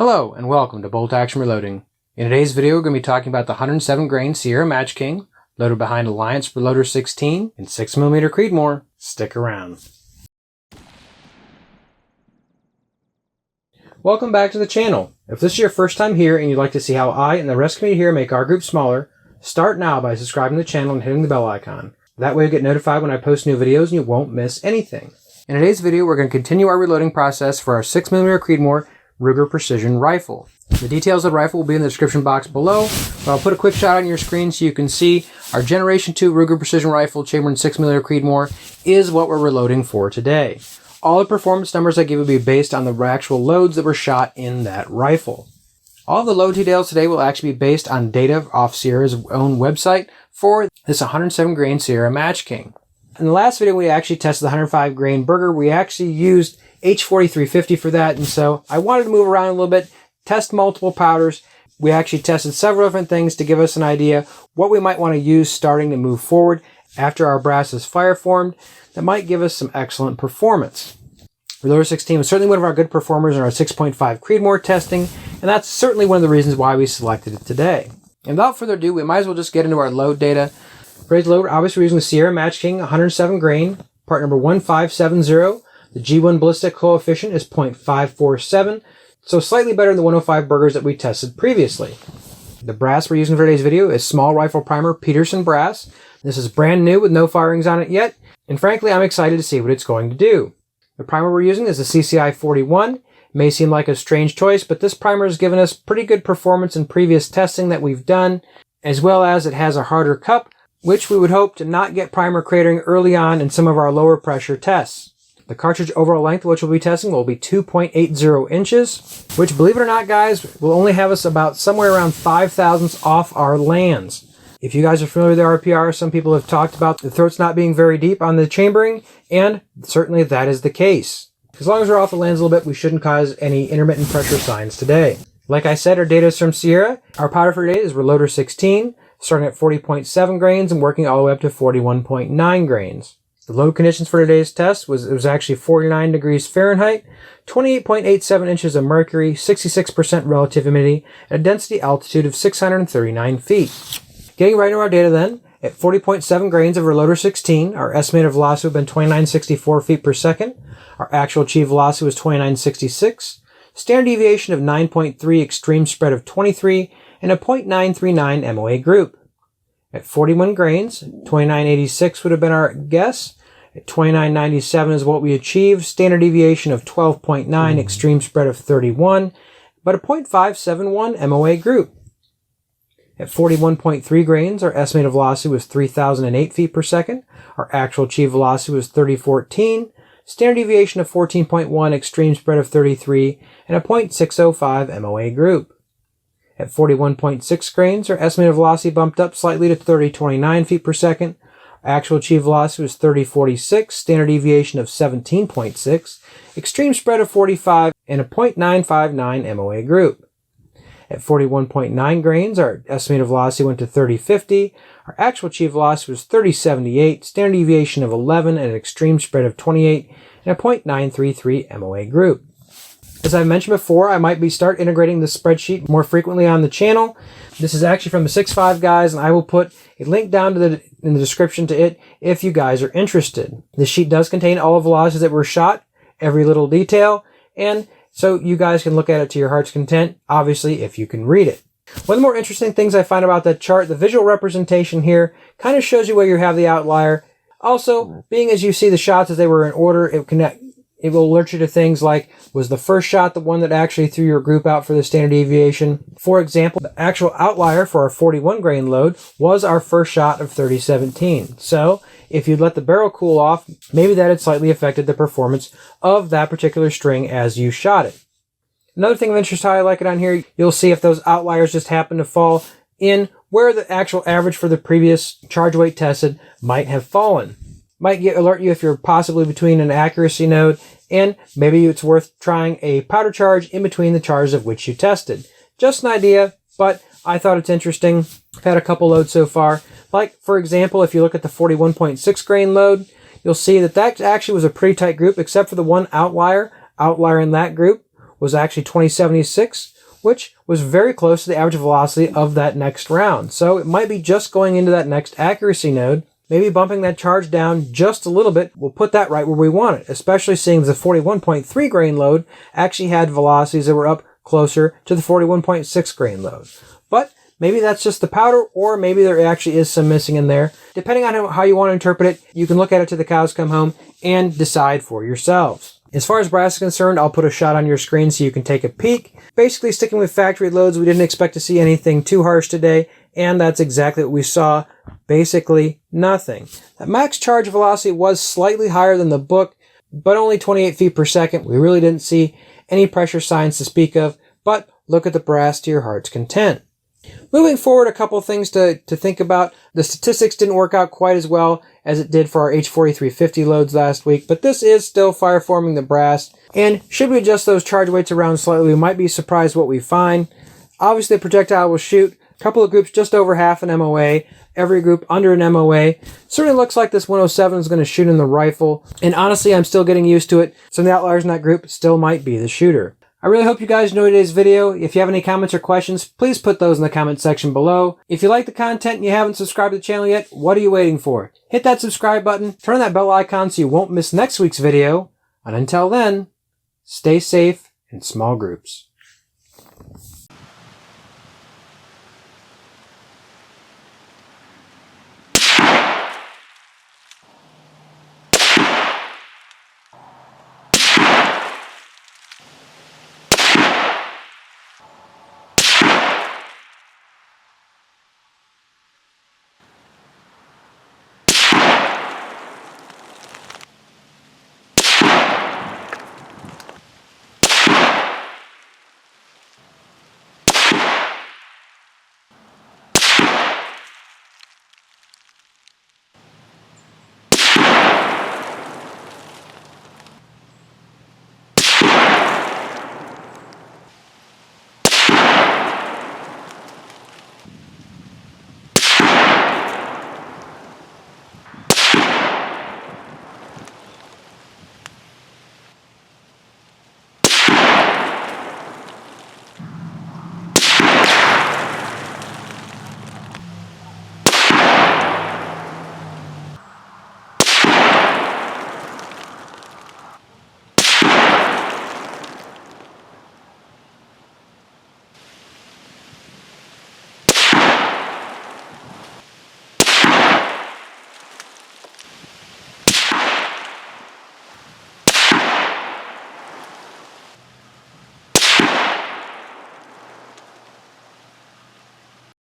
Hello and welcome to Bolt Action Reloading. In today's video we're going to be talking about the 107 grain Sierra Matchking loaded behind Alliance Reloder 16 in 6mm Creedmoor. Stick around. Welcome back to the channel. If this is your first time here and you'd like to see how I and the rest of the community here make our group smaller, start now by subscribing to the channel and hitting the bell icon. That way you'll get notified when I post new videos and you won't miss anything. In today's video we're going to continue our reloading process for our 6mm Creedmoor Ruger Precision Rifle. The details of the rifle will be in the description box below, but I'll put a quick shot on your screen so you can see our Generation 2 Ruger Precision Rifle chambered in 6mm Creedmoor is what we're reloading for today. All the performance numbers I give will be based on the actual loads that were shot in that rifle. All the load details today will actually be based on data off Sierra's own website for this 107 grain Sierra Matchking. In the last video we actually tested the 105 grain burger. We actually used H4350 for that, and so I wanted to move around a little bit, test multiple powders. We actually tested several different things to give us an idea what we might want to use starting to move forward after our brass is fire formed. That might give us some excellent performance. Reloder 16 was certainly one of our good performers in our 6.5 Creedmoor testing, and that's certainly one of the reasons why we selected it today. And without further ado, we might as well just get into our load data. For today's load, obviously we're using the Sierra Matchking 107 grain, part number 1570. The G1 ballistic coefficient is 0.547, so slightly better than the 105 burgers that we tested previously. The brass we're using for today's video is small rifle primer Peterson brass. This is brand new with no firings on it yet, and frankly I'm excited to see what it's going to do. The primer we're using is the CCI 41. It may seem like a strange choice, but this primer has given us pretty good performance in previous testing that we've done, as well as it has a harder cup, which we would hope to not get primer cratering early on in some of our lower pressure tests. The cartridge overall length, which we'll be testing, will be 2.80 inches, which, believe it or not, guys, will only have us about somewhere around 5 thousandths off our lands. If you guys are familiar with the RPR, some people have talked about the throats not being very deep on the chambering, and certainly that is the case. As long as we're off the lands a little bit, we shouldn't cause any intermittent pressure signs today. Like I said, our data is from Sierra. Our powder for today is Reloder 16, starting at 40.7 grains and working all the way up to 41.9 grains. The load conditions for today's test was actually 49 degrees Fahrenheit, 28.87 inches of mercury, 66% relative humidity, and a density altitude of 639 feet. Getting right into our data then, at 40.7 grains of Reloder 16, our estimated velocity would have been 2964 feet per second. Our actual achieved velocity was 2966, standard deviation of 9.3, extreme spread of 23, and a 0.939 MOA group. At 41 grains, 2986 would have been our guess. At 2997 is what we achieved. Standard deviation of 12.9, extreme spread of 31, but a 0.571 MOA group. At 41.3 grains, our estimated velocity was 3,008 feet per second. Our actual achieved velocity was 3014, standard deviation of 14.1, extreme spread of 33, and a 0.605 MOA group. At 41.6 grains, our estimated velocity bumped up slightly to 3029 feet per second. Our actual achieved velocity was 3046, standard deviation of 17.6, extreme spread of 45, and a 0.959 MOA group. At 41.9 grains, our estimated velocity went to 3050. Our actual achieved velocity was 3078, standard deviation of 11, and an extreme spread of 28, and a 0.933 MOA group. As I mentioned before, I might start integrating the spreadsheet more frequently on the channel. This is actually from the 6.5 guys, and I will put a link down to in the description to it if you guys are interested. This sheet does contain all the velocities that were shot, every little detail, and so you guys can look at it to your heart's content, obviously, if you can read it. One of the more interesting things I find about that chart, the visual representation here, kind of shows you where you have the outlier. Also, being as you see the shots as they were in order, it will alert you to things like, was the first shot the one that actually threw your group out for the standard deviation? For example, the actual outlier for our 41 grain load was our first shot of 3017. So, if you'd let the barrel cool off, maybe that had slightly affected the performance of that particular string as you shot it. Another thing of interest how I like it on here, you'll see if those outliers just happen to fall in where the actual average for the previous charge weight tested might have fallen. Might alert you if you're possibly between an accuracy node, and maybe it's worth trying a powder charge in between the charges of which you tested. Just an idea, but I thought it's interesting. I've had a couple loads so far. Like, for example, if you look at the 41.6 grain load, you'll see that actually was a pretty tight group, except for the one outlier in that group was actually 2076, which was very close to the average velocity of that next round. So it might be just going into that next accuracy node. Maybe bumping that charge down just a little bit will put that right where we want it, especially seeing the 41.3 grain load actually had velocities that were up closer to the 41.6 grain load. But maybe that's just the powder, or maybe there actually is some missing in there. Depending on how you want to interpret it, you can look at it till the cows come home and decide for yourselves. As far as brass is concerned, I'll put a shot on your screen so you can take a peek. Basically sticking with factory loads, we didn't expect to see anything too harsh today, and that's exactly what we saw. Basically nothing. The max charge velocity was slightly higher than the book, but only 28 feet per second. We really didn't see any pressure signs to speak of, but look at the brass to your heart's content. Moving forward, a couple things to think about. The statistics didn't work out quite as well as it did for our H4350 loads last week, but this is still fire forming the brass. And should we adjust those charge weights around slightly, we might be surprised what we find. Obviously, the projectile will shoot a couple of groups just over half an MOA, every group under an MOA. Certainly looks like this 107 is going to shoot in the rifle. And honestly, I'm still getting used to it. Some of the outliers in that group still might be the shooter. I really hope you guys enjoyed today's video. If you have any comments or questions, please put those in the comment section below. If you like the content and you haven't subscribed to the channel yet, what are you waiting for? Hit that subscribe button, turn on that bell icon so you won't miss next week's video. And until then, stay safe in small groups.